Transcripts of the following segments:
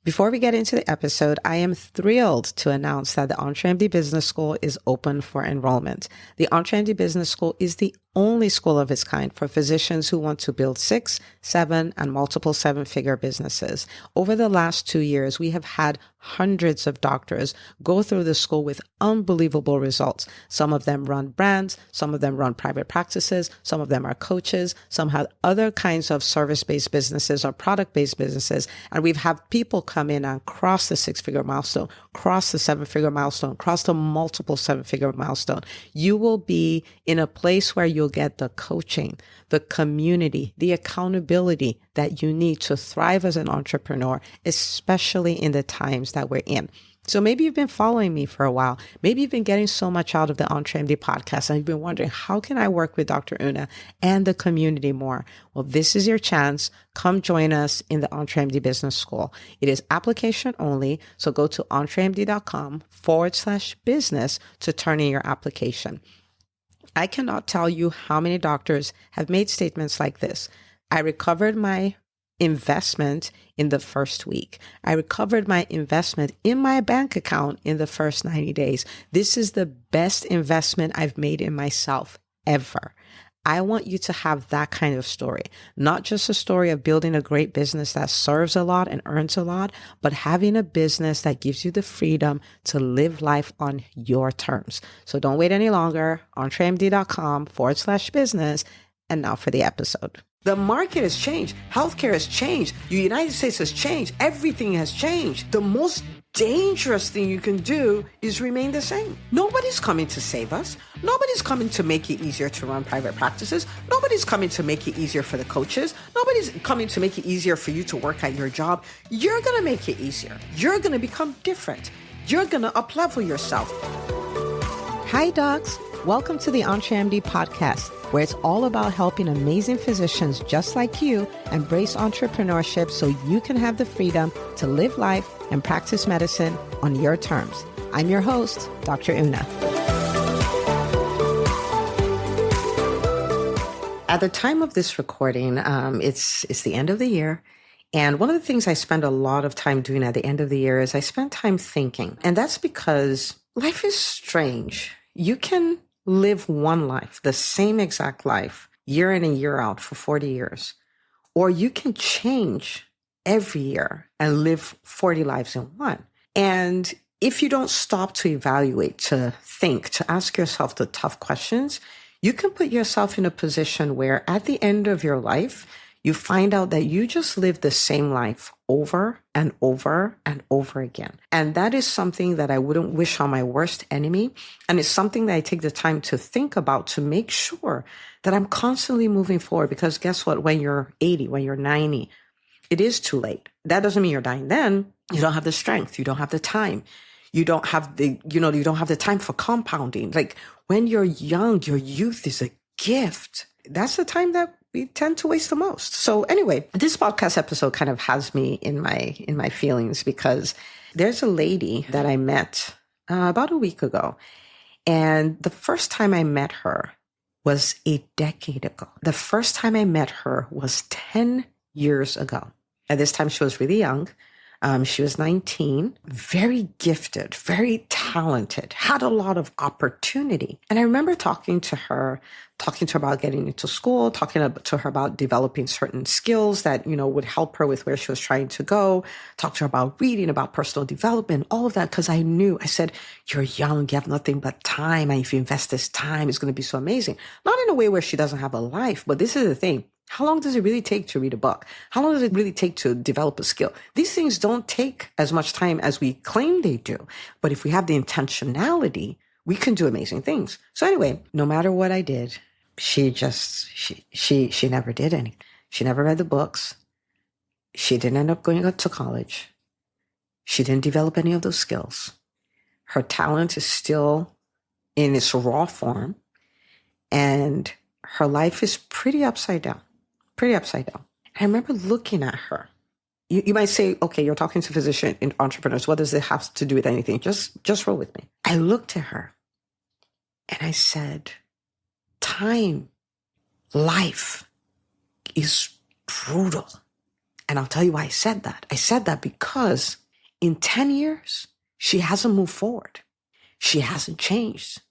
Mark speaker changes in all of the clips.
Speaker 1: Before we get into the episode, I am thrilled to announce that the EntreMD Business School is open for enrollment. The EntreMD Business School is the only school of its kind for physicians who want to build 6, 7, and multiple 7-figure businesses. Over the last 2 years, we have had hundreds of doctors go through the school with unbelievable results. Some of them run brands, some of them run private practices, some of them are coaches, some have other kinds of service-based businesses or product-based businesses. And we've had people come in and cross the 6-figure milestone, cross the 7-figure milestone, cross the multiple 7-figure milestone. You will be in a place where you'll get the coaching, the community, the accountability that you need to thrive as an entrepreneur, especially in the times that we're in. So maybe you've been following me for a while. Maybe you've been getting so much out of the EntreMD podcast and you've been wondering, how can I work with Dr. Una and the community more? Well, this is your chance. Come join us in the EntreMD Business School. It is application only. So go to entremd.com/business to turn in your application. I cannot tell you how many doctors have made statements like this. I recovered my investment in the first week. I recovered my investment in my bank account in the first 90 days. This is the best investment I've made in myself ever. I want you to have that kind of story, not just a story of building a great business that serves a lot and earns a lot, but having a business that gives you the freedom to live life on your terms. So don't wait any longer. entremd.com/business. And now for the episode. The market has changed. Healthcare has changed. The United States has changed. Everything has changed. The most dangerous thing you can do is remain the same. Nobody's coming to save us. Nobody's coming to make it easier to run private practices. Nobody's coming to make it easier for the coaches. Nobody's coming to make it easier for you to work at your job. You're going to make it easier. You're going to become different. You're going to up-level yourself. Hi, docs. Welcome to the EntreMD podcast, where it's all about helping amazing physicians just like you embrace entrepreneurship so you can have the freedom to live life and practice medicine on your terms. I'm your host, Dr. Una. At the time of this recording, it's the end of the year. And one of the things I spend a lot of time doing at the end of the year is I spend time thinking. And that's because life is strange. You can live one life, the same exact life, year in and year out for 40 years. Or you can change every year and live 40 lives in one. And if you don't stop to evaluate, to think, to ask yourself the tough questions, you can put yourself in a position where at the end of your life, you find out that you just live the same life over and over and over again. And that is something that I wouldn't wish on my worst enemy. And it's something that I take the time to think about to make sure that I'm constantly moving forward. Because guess what? When you're 80, when you're 90, it is too late. That doesn't mean you're dying then. You don't have the strength. You don't have the time. You don't have you don't have the time for compounding. Like when you're young, your youth is a gift. That's the time that we tend to waste the most. So anyway, this podcast episode kind of has me in my feelings because there's a lady that I met about a week ago. And the first time I met her was a decade ago. The first time I met her was 10 years ago. At this time, she was really young. She was 19, very gifted, very talented, had a lot of opportunity. And I remember talking to her about getting into school, talking to her about developing certain skills that, would help her with where she was trying to go, talk to her about reading, about personal development, all of that. Because I said, you're young, you have nothing but time. And if you invest this time, it's going to be so amazing. Not in a way where she doesn't have a life, but this is the thing. How long does it really take to read a book? How long does it really take to develop a skill? These things don't take as much time as we claim they do. But if we have the intentionality, we can do amazing things. So anyway, no matter what I did, she never did anything. She never read the books. She didn't end up going to college. She didn't develop any of those skills. Her talent is still in its raw form. And her life is pretty upside down. I remember looking at her. You might say, okay, you're talking to physician and entrepreneurs. What does it have to do with anything? Just roll with me. I looked at her and I said, time, life is brutal. And I'll tell you why I said that. I said that because in 10 years, she hasn't moved forward. She hasn't changed.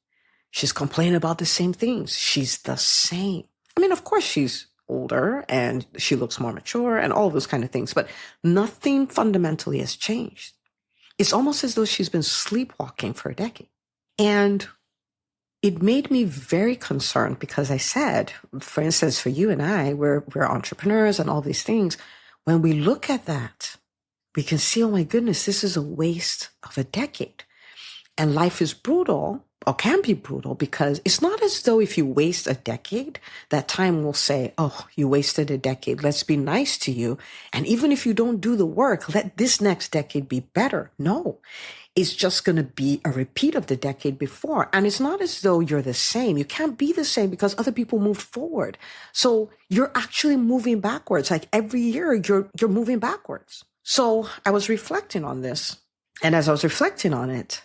Speaker 1: She's complaining about the same things. She's the same. I mean, of course, she's older and she looks more mature and all of those kind of things, but nothing fundamentally has changed. It's almost as though she's been sleepwalking for a decade. And it made me very concerned because I said, for instance, for you and I, we're entrepreneurs and all these things. When we look at that, we can see, oh my goodness, this is a waste of a decade. And life is brutal, or can be brutal, because it's not as though if you waste a decade, that time will say, oh, you wasted a decade. Let's be nice to you. And even if you don't do the work, let this next decade be better. No, it's just going to be a repeat of the decade before. And it's not as though you're the same. You can't be the same because other people moved forward. So you're actually moving backwards. Like every year you're moving backwards. So I was reflecting on this. And as I was reflecting on it,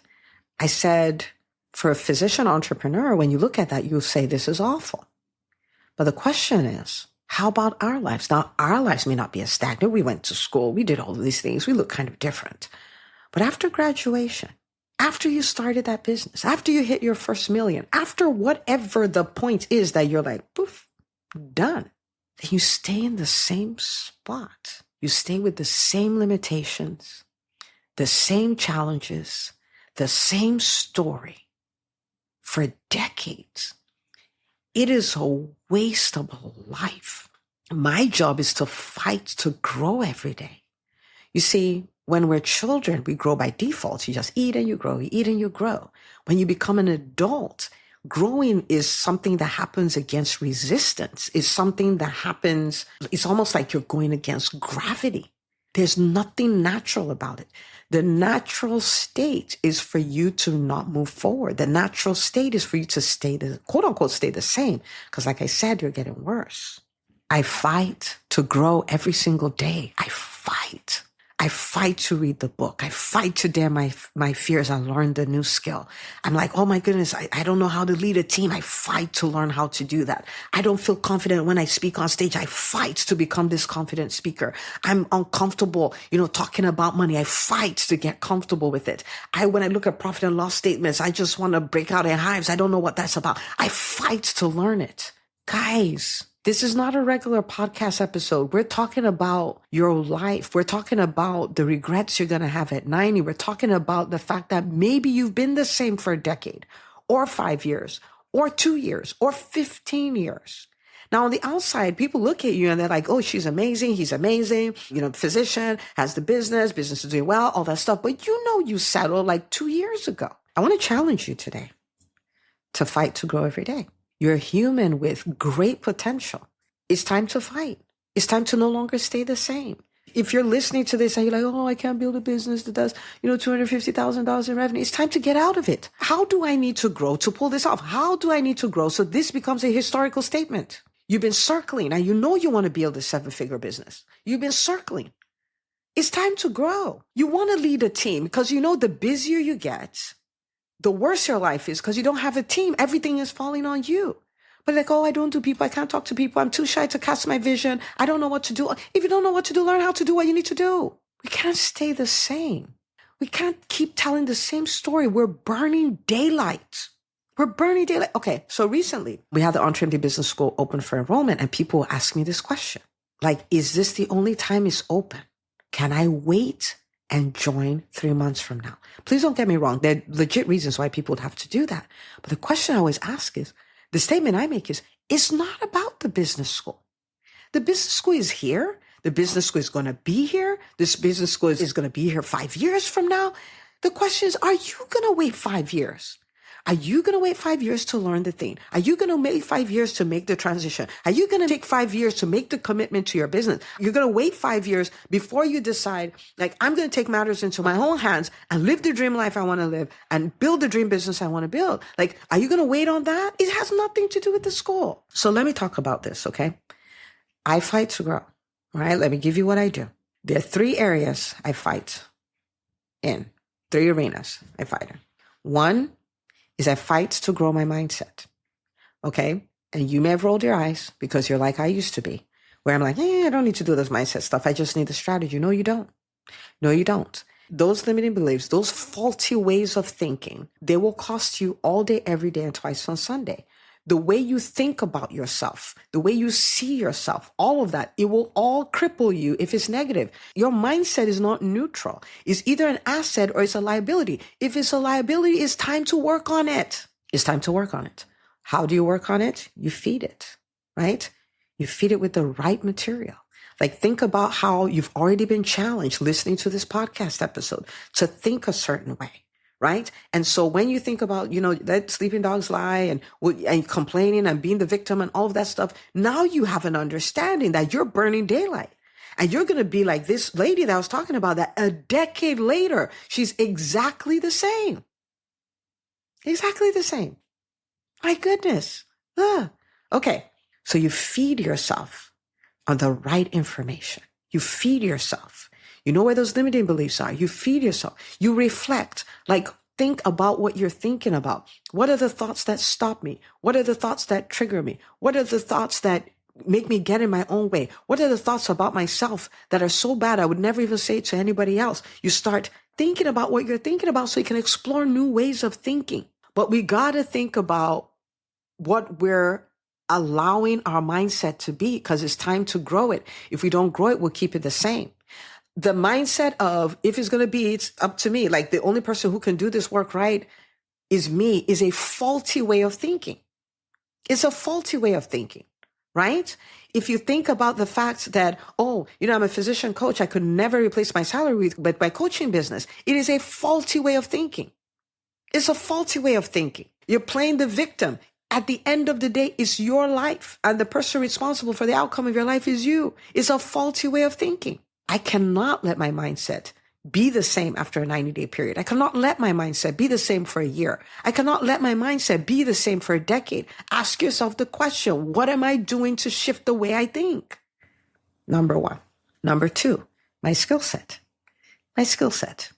Speaker 1: I said, for a physician entrepreneur, when you look at that, you'll say, this is awful. But the question is, how about our lives? Now, our lives may not be as stagnant. We went to school. We did all of these things. We look kind of different. But after graduation, after you started that business, after you hit your first million, after whatever the point is that you're like, poof, done, then you stay in the same spot. You stay with the same limitations, the same challenges, the same story for decades. It is a waste of a life. My job is to fight to grow every day. You see, when we're children, we grow by default. You just eat and you grow, you eat and you grow. When you become an adult, growing is something that happens against resistance. It's something that happens, it's almost like you're going against gravity. There's nothing natural about it. The natural state is for you to not move forward. The natural state is for you to stay the, quote unquote, stay the same. Because like I said, you're getting worse. I fight to grow every single day. I fight. I fight to read the book. I fight to dare my fears and learn the new skill. I'm like, oh my goodness, I don't know how to lead a team. I fight to learn how to do that. I don't feel confident when I speak on stage. I fight to become this confident speaker. I'm uncomfortable, talking about money. I fight to get comfortable with it. When I look at profit and loss statements, I just want to break out in hives. I don't know what that's about. I fight to learn it. Guys, this is not a regular podcast episode. We're talking about your life. We're talking about the regrets you're going to have at 90. We're talking about the fact that maybe you've been the same for a decade or 5 years or 2 years or 15 years. Now, on the outside, people look at you and they're like, oh, she's amazing. He's amazing. Physician, has the business is doing well, all that stuff. But you settled like 2 years ago. I want to challenge you today to fight to grow every day. You're a human with great potential. It's time to fight. It's time to no longer stay the same. If you're listening to this and you're like, oh, I can't build a business that does, $250,000 in revenue, it's time to get out of it. How do I need to grow to pull this off? How do I need to grow so this becomes a historical statement? You've been circling and you want to build a 7-figure business. You've been circling. It's time to grow. You want to lead a team because the busier you get, the worse your life is because you don't have a team. Everything is falling on you. But like, oh, I don't do people. I can't talk to people. I'm too shy to cast my vision. I don't know what to do. If you don't know what to do, learn how to do what you need to do. We can't stay the same. We can't keep telling the same story. We're burning daylight. Okay, so recently we had the Entrepreneur Business School open for enrollment and people ask me this question. Like, is this the only time it's open? Can I wait and join 3 months from now? Please don't get me wrong. There are legit reasons why people would have to do that. But the question I always ask is, the statement I make is, it's not about the business school. The business school is here. The business school is going to be here. This business school is going to be here 5 years from now. The question is, are you going to wait 5 years? Are you going to wait 5 years to learn the thing? Are you going to wait 5 years to make the transition? Are you going to take 5 years to make the commitment to your business? You're going to wait 5 years before you decide, like, I'm going to take matters into my own hands and live the dream life I want to live and build the dream business I want to build. Like, are you going to wait on that? It has nothing to do with the school. So let me talk about this, okay? I fight to grow, right? Let me give you what I do. There are 3 areas I fight in, 3 arenas I fight in. One is I fight to grow my mindset. Okay? And you may have rolled your eyes because you're like I used to be. where I'm like, I don't need to do this mindset stuff. I just need the strategy. No, you don't. No, you don't. Those limiting beliefs, those faulty ways of thinking, they will cost you all day, every day, and twice on Sunday. The way you think about yourself, the way you see yourself, all of that, it will all cripple you if it's negative. Your mindset is not neutral. It's either an asset or it's a liability. If it's a liability, it's time to work on it. It's time to work on it. How do you work on it? You feed it, right? You feed it with the right material. Like, think about how you've already been challenged listening to this podcast episode to think a certain way, right? And so when you think about, that sleeping dogs lie and complaining and being the victim and all of that stuff, now you have an understanding that you're burning daylight. And you're going to be like this lady that I was talking about, that a decade later, she's exactly the same. Exactly the same. My goodness. Okay. So you feed yourself on the right information. You feed yourself. You know where those limiting beliefs are. You feed yourself. You reflect. Like, think about what you're thinking about. What are the thoughts that stop me? What are the thoughts that trigger me? What are the thoughts that make me get in my own way? What are the thoughts about myself that are so bad I would never even say it to anybody else? You start thinking about what you're thinking about so you can explore new ways of thinking. But we got to think about what we're allowing our mindset to be, because it's time to grow it. If we don't grow it, we'll keep it the same. The mindset of, if it's going to be, it's up to me. Like, the only person who can do this work right is me, is a faulty way of thinking. It's a faulty way of thinking, right? If you think about the fact that, I'm a physician coach, I could never replace my salary with my coaching business. It is a faulty way of thinking. It's a faulty way of thinking. You're playing the victim. At the end of the day, it's your life, and the person responsible for the outcome of your life is you. It's a faulty way of thinking. I cannot let my mindset be the same after a 90-day period. I cannot let my mindset be the same for a year. I cannot let my mindset be the same for a decade. Ask yourself the question, what am I doing to shift the way I think? Number one. Number two, my skill set. My skill set.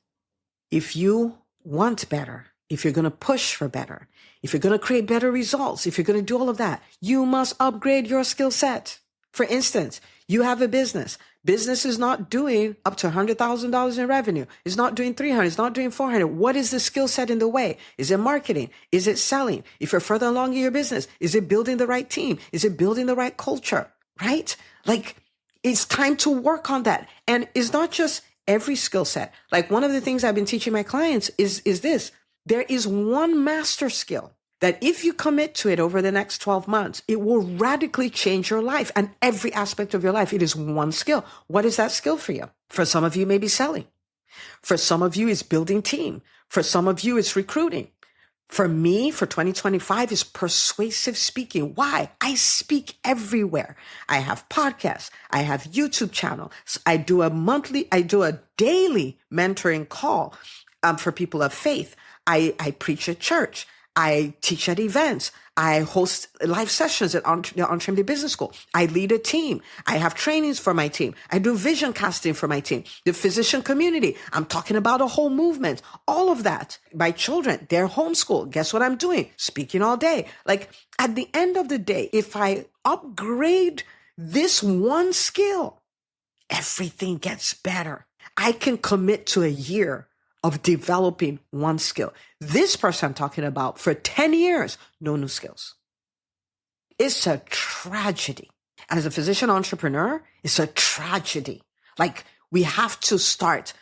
Speaker 1: If you want better, if you're going to push for better, if you're going to create better results, if you're going to do all of that, you must upgrade your skill set. For instance, you have a business. Business is not doing up to $100,000 in revenue. It's not doing 300. It's not doing 400. What is the skill set in the way? Is it marketing? Is it selling? If you're further along in your business, is it building the right team? Is it building the right culture? Right? Like, it's time to work on that. And it's not just every skill set. Like, one of the things I've been teaching my clients is this. There is one master skill that if you commit to it over the next 12 months, it will radically change your life and every aspect of your life. It is one skill. What is that skill for you? For some of you, maybe selling. For some of you, it's building team. For some of you, it's recruiting. For me, for 2025, is persuasive speaking. Why? I speak everywhere. I have podcasts. I have YouTube channel. I do a daily mentoring call for people of faith. I preach at church. I teach at events. I host live sessions at the Entrepreneur Business School. I lead a team. I have trainings for my team. I do vision casting for my team. The physician community. I'm talking about a whole movement. All of that. My children, they're homeschooled. Guess what I'm doing? Speaking all day. Like, at the end of the day, if I upgrade this one skill, everything gets better. I can commit to a year of developing one skill. This person I'm talking about, for 10 years, no new skills. It's a tragedy. And as a physician entrepreneur, it's a tragedy. Like, we have to start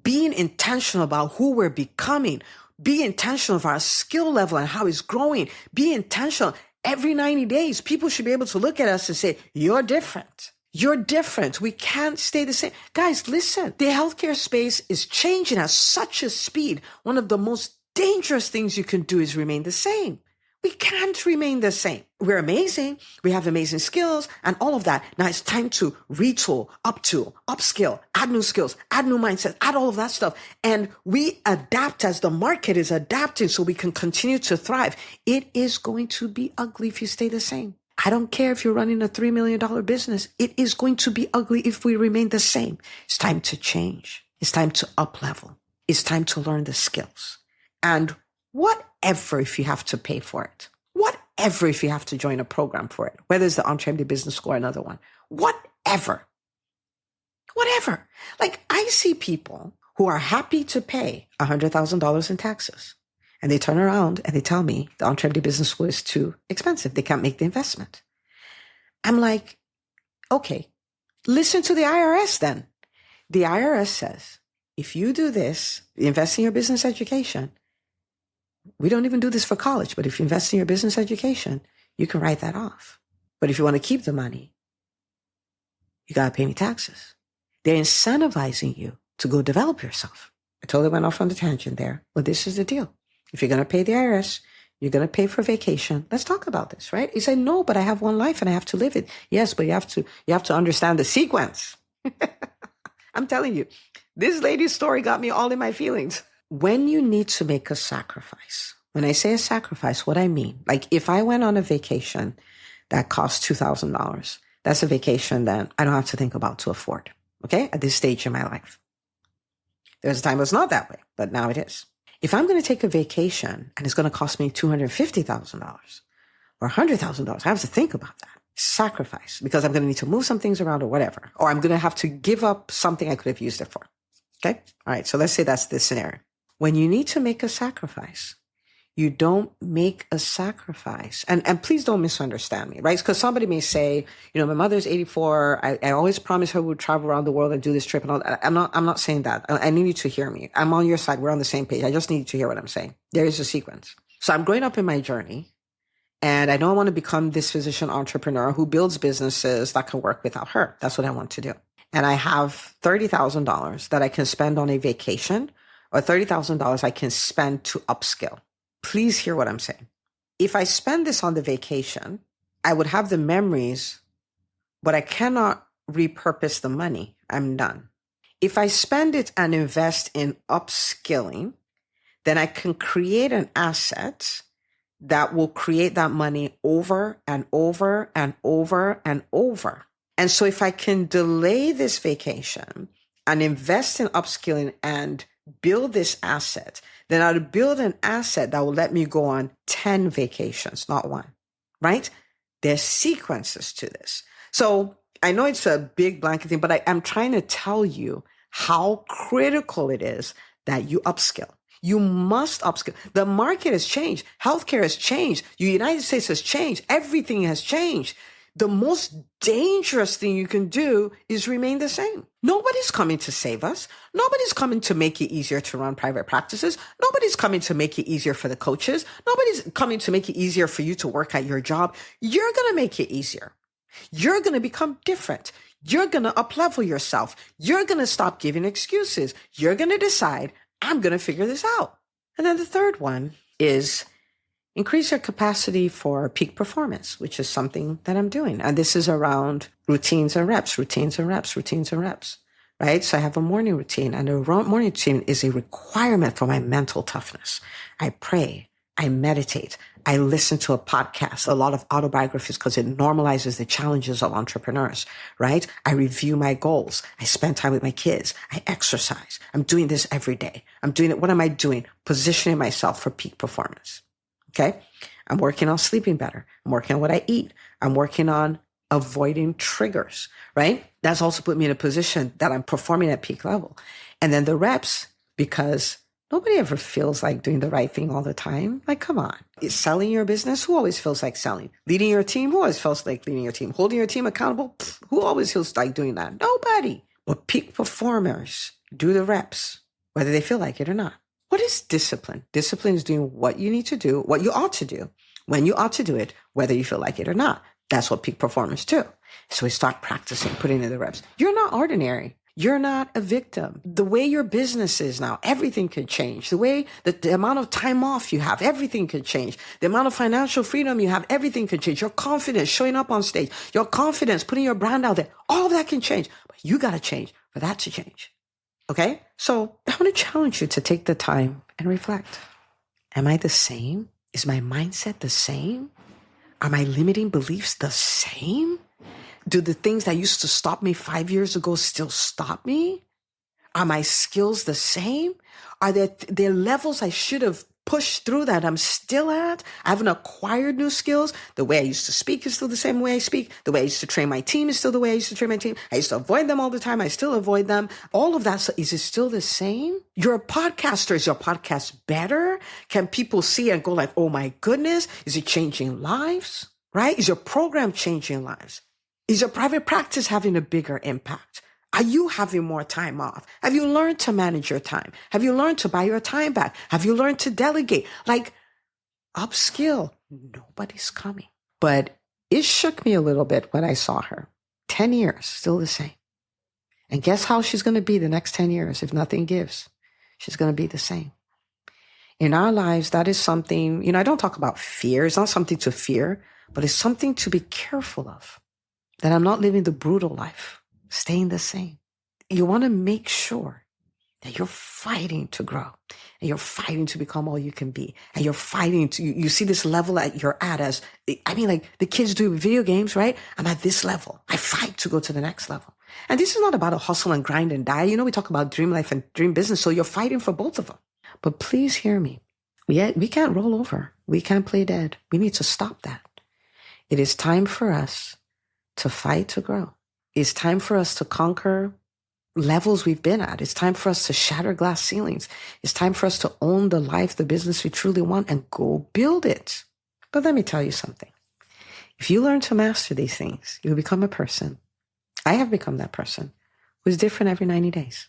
Speaker 1: being intentional about who we're becoming. Be intentional of our skill level and how it's growing. Be intentional. Every 90 days, people should be able to look at us and say, you're different. You're different. We can't stay the same. Guys, listen, the healthcare space is changing at such a speed. One of the most dangerous things you can do is remain the same. We can't remain the same. We're amazing. We have amazing skills and all of that. Now it's time to retool, upskill, add new skills, add new mindsets, add all of that stuff. And we adapt as the market is adapting so we can continue to thrive. It is going to be ugly if you stay the same. I don't care if you're running a $3 million business. It is going to be ugly if we remain the same. It's time to change. It's time to up level. It's time to learn the skills. And whatever, if you have to pay for it, whatever if you have to join a program for it, whether it's the EntreMD Business School or another one, whatever. Like I see people who are happy to pay $100,000 in taxes. And they turn around and they tell me the EntreMD Business School is too expensive. They can't make the investment. I'm like, okay, listen to the IRS then. The IRS says, if you do this, invest in your business education. We don't even do this for college, but if you invest in your business education, you can write that off. But if you want to keep the money, you got to pay me taxes. They're incentivizing you to go develop yourself. I totally went off on the tangent there, but this is the deal. If you're going to pay the IRS, you're going to pay for vacation. Let's talk about this, right? You say, no, but I have one life and I have to live it. Yes, but you have to understand the sequence. I'm telling you, this lady's story got me all in my feelings. When you need to make a sacrifice, when I say a sacrifice, what I mean, like if I went on a vacation that cost $2,000, that's a vacation that I don't have to think about to afford, okay? At this stage in my life. There's a time it was not that way, but now it is. If I'm going to take a vacation and it's going to cost me $250,000 or $100,000, I have to think about that. Sacrifice, because I'm going to need to move some things around or whatever, or I'm going to have to give up something I could have used it for. Okay? All right. So let's say that's the scenario. When you need to make a sacrifice, you don't make a sacrifice. And please don't misunderstand me, right? Because somebody may say, my mother's 84. I always promised her we'd travel around the world and do this trip and all that. I'm not saying that. I need you to hear me. I'm on your side. We're on the same page. I just need you to hear what I'm saying. There is a sequence. So I'm growing up in my journey and I know I want to become this physician entrepreneur who builds businesses that can work without her. That's what I want to do. And I have $30,000 that I can spend on a vacation or $30,000 I can spend to upskill. Please hear what I'm saying. If I spend this on the vacation, I would have the memories, but I cannot repurpose the money. I'm done. If I spend it and invest in upskilling, then I can create an asset that will create that money over and over and over and over. And so if I can delay this vacation and invest in upskilling and build this asset, then I'll build an asset that will let me go on 10 vacations, not one, right? There's sequences to this. So I know it's a big blanket thing, but I'm trying to tell you how critical it is that you upskill. You must upskill. The market has changed. Healthcare has changed. The United States has changed. Everything has changed. The most dangerous thing you can do is remain the same. Nobody's coming to save us. Nobody's coming to make it easier to run private practices. Nobody's coming to make it easier for the coaches. Nobody's coming to make it easier for you to work at your job. You're going to make it easier. You're going to become different. You're going to uplevel yourself. You're going to stop giving excuses. You're going to decide, I'm going to figure this out. And then the third one is increase your capacity for peak performance, which is something that I'm doing. And this is around routines and reps, right? So I have a morning routine, and a morning routine is a requirement for my mental toughness. I pray, I meditate, I listen to a podcast, a lot of autobiographies, because it normalizes the challenges of entrepreneurs, right? I review my goals. I spend time with my kids. I exercise. I'm doing this every day. I'm doing it. What am I doing? Positioning myself for peak performance. Okay. I'm working on sleeping better. I'm working on what I eat. I'm working on avoiding triggers, right? That's also put me in a position that I'm performing at peak level. And then the reps, because nobody ever feels like doing the right thing all the time. Like, come on. Is selling your business? Who always feels like selling? Leading your team? Who always feels like leading your team? Holding your team accountable? Who always feels like doing that? Nobody. But peak performers do the reps, whether they feel like it or not. What is discipline? Discipline is doing what you need to do, what you ought to do, when you ought to do it, whether you feel like it or not. That's what peak performers do. So we start practicing, putting in the reps. You're not ordinary. You're not a victim. The way your business is now, everything could change. The way the amount of time off you have, everything could change. The amount of financial freedom you have, everything could change. Your confidence showing up on stage, your confidence putting your brand out there, all of that can change. But you got to change for that to change. Okay? So I want to challenge you to take the time and reflect. Am I the same? Is my mindset the same? Are my limiting beliefs the same? Do the things that used to stop me 5 years ago still stop me? Are my skills the same? Are there levels I should have pushed through that. I'm still at. I haven't acquired new skills. The way I used to speak is still the same way I speak. The way I used to train my team is still the way I used to train my team. I used to avoid them all the time. I still avoid them. All of that. So is it still the same? You're a podcaster. Is your podcast better? Can people see and go like, oh my goodness, is it changing lives? Right? Is your program changing lives? Is your private practice having a bigger impact? Are you having more time off? Have you learned to manage your time? Have you learned to buy your time back? Have you learned to delegate? Like, upskill. Nobody's coming. But it shook me a little bit when I saw her. 10 years, still the same. And guess how she's going to be the next 10 years if nothing gives? She's going to be the same. In our lives, that is something, I don't talk about fear. It's not something to fear, but it's something to be careful of. That I'm not living the brutal life. Staying the same. You want to make sure that you're fighting to grow and you're fighting to become all you can be. And you're fighting to, you see this level that you're at as, like the kids do with video games, right? I'm at this level. I fight to go to the next level. And this is not about a hustle and grind and die. We talk about dream life and dream business. So you're fighting for both of them. But please hear me. We can't roll over. We can't play dead. We need to stop that. It is time for us to fight to grow. It's time for us to conquer levels we've been at. It's time for us to shatter glass ceilings. It's time for us to own the life, the business we truly want and go build it. But let me tell you something. If you learn to master these things, you'll become a person. I have become that person who's different every 90 days.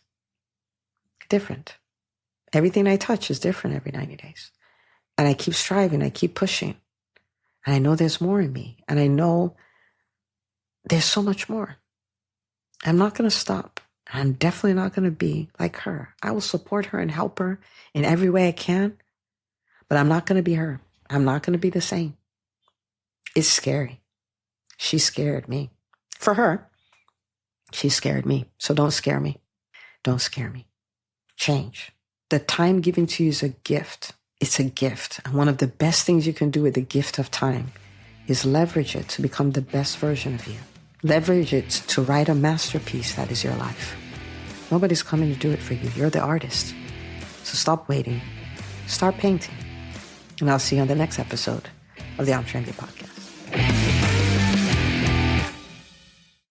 Speaker 1: Different. Everything I touch is different every 90 days. And I keep striving. I keep pushing. And I know there's more in me. And I know there's so much more. I'm not going to stop. I'm definitely not going to be like her. I will support her and help her in every way I can, but I'm not going to be her. I'm not going to be the same. It's scary. She scared me. For her, she scared me. So don't scare me. Don't scare me. Change. The time given to you is a gift. It's a gift. And one of the best things you can do with the gift of time is leverage it to become the best version of you. Leverage it to write a masterpiece that is your life. Nobody's coming to do it for you. You're the artist. So stop waiting. Start painting. And I'll see you on the next episode of the I'm Trendy podcast.